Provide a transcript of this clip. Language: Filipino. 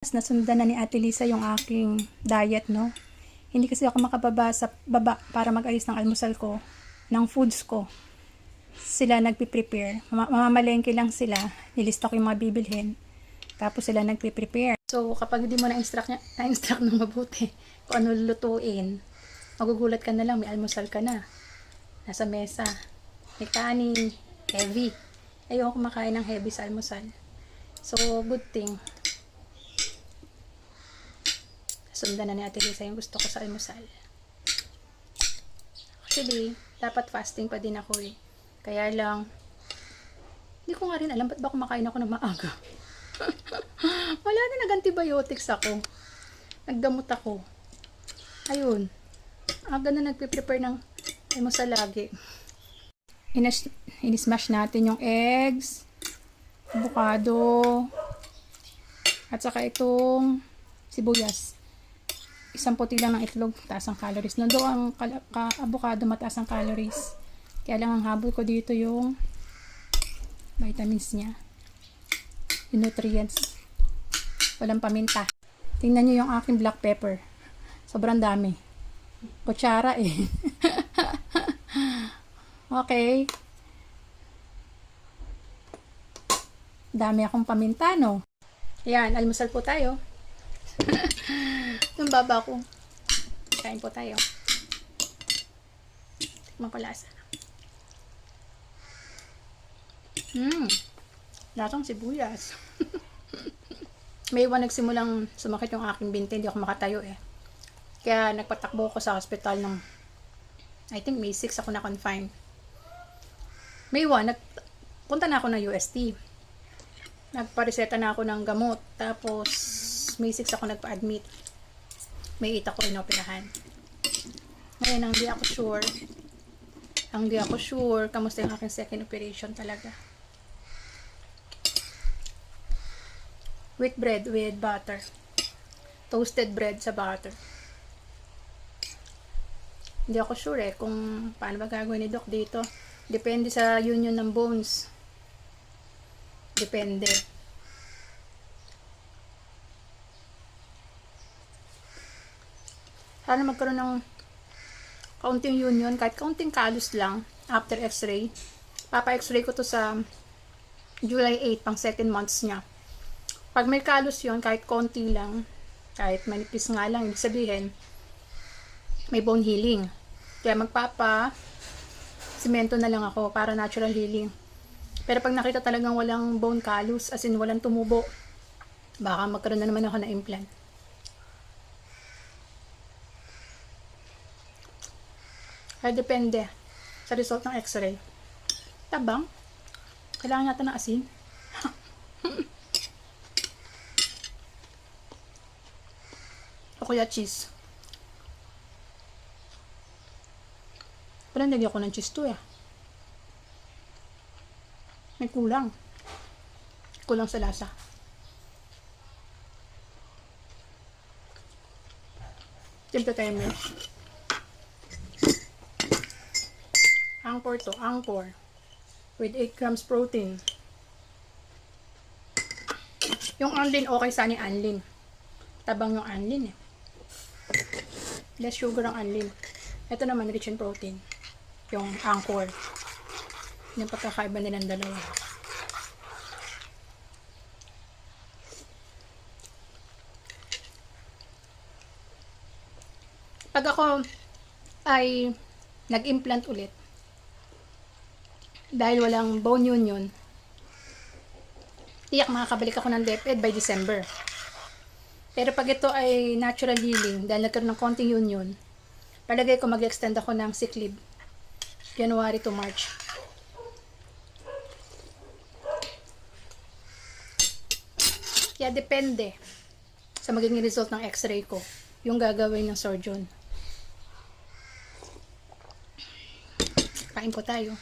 Kababs, nasundan na ni Ate Lisa yung aking diet, no? Hindi kasi ako makababa sa baba para mag-ayos ng almusal ko, ng foods ko. Sila nagpiprepare. Mamamalengke lang sila. Nilista ko yung mga bibilhin. Tapos sila nagpiprepare. So, kapag hindi mo na-instruct ng mabuti kung ano lulutuin, magugulat ka na lang, may almusal ka na. Nasa mesa. May kanin. Heavy. Ayoko kumakain ng heavy sa almusal. So, good thing. Sundan na ni Ate Lisa yung gusto ko sa almusal. Actually, dapat fasting pa din ako eh. Kaya lang, hindi ko nga rin alam ba't ba kumakain ako ng maaga. Wala na, nag-antibiotics ako. Naggamot ako. Ayun. Aga na nagpe-prepare ng almusal lagi. Inismash natin yung eggs, avocado, at saka itong sibuyas. Isang puti lang ng itlog, taas ang calories. Nando ang avocado, mataas ang calories. Kaya lang ang habol ko dito yung vitamins niya. Yung nutrients. Walang paminta. Tingnan nyo yung aking black pepper. Sobrang dami. Kutsara eh. Okay. Dami akong paminta, no? Ayan, almusal po tayo. Yung baba ko. Kain po tayo. Tikman ko lasa. Lasang sibuyas. May iwan nagsimulang sumakit yung aking binti. Hindi ako makatayo eh. Kaya nagpatakbo ko sa hospital ng I think May 6 ako na-confine. May iwan, punta na ako ng UST. Nagpareseta na ako ng gamot. Tapos May 6 ako nagpa-admit. May 8 ako inoperahan. Ngayon, ang di ako sure. Kamusta yung aking second operation talaga. Wheat bread with butter. Toasted bread sa butter. Hindi ako sure eh kung paano ba gagawin ni Doc dito. Depende sa union ng bones. Depende. Sana magkaroon ng kaunting union, kahit kaunting kalus lang after x-ray. Papa-x-ray ko to sa July 8, pang second months niya. Pag may kalus yon, kahit konti lang, kahit manipis nga lang, ibig sabihin, may bone healing. Kaya semento na lang ako para natural healing. Pero pag nakita talagang walang bone callus, as in walang tumubo, baka magkaroon na naman ako na implant. Kaya depende sa result ng x-ray. Tabang. Kailangan natin ng asin. O kaya cheese. Pero nagyan ko ng cheese to eh. May kulang. Kulang sa lasa. Timpla tayo mo. Angkor to, angkor. With 8 grams protein. Yung anlin, okay sa ni anlin. Tabang yung anlin eh. Less sugar ang anlin. Ito naman, rich in protein. Yung angkor. Yung pagkakaiba nilang dalawa. Pag ako ay nag-implant ulit, dahil walang bone union, tiyak makakabalik ako ng DepEd by December. Pero pag ito ay natural healing, dahil nagkaroon ng konting union, palagay ko mag-extend ako ng sick leave January to March. Kaya depende sa magiging result ng x-ray ko, yung gagawin ng surgeon. Kain po tayo.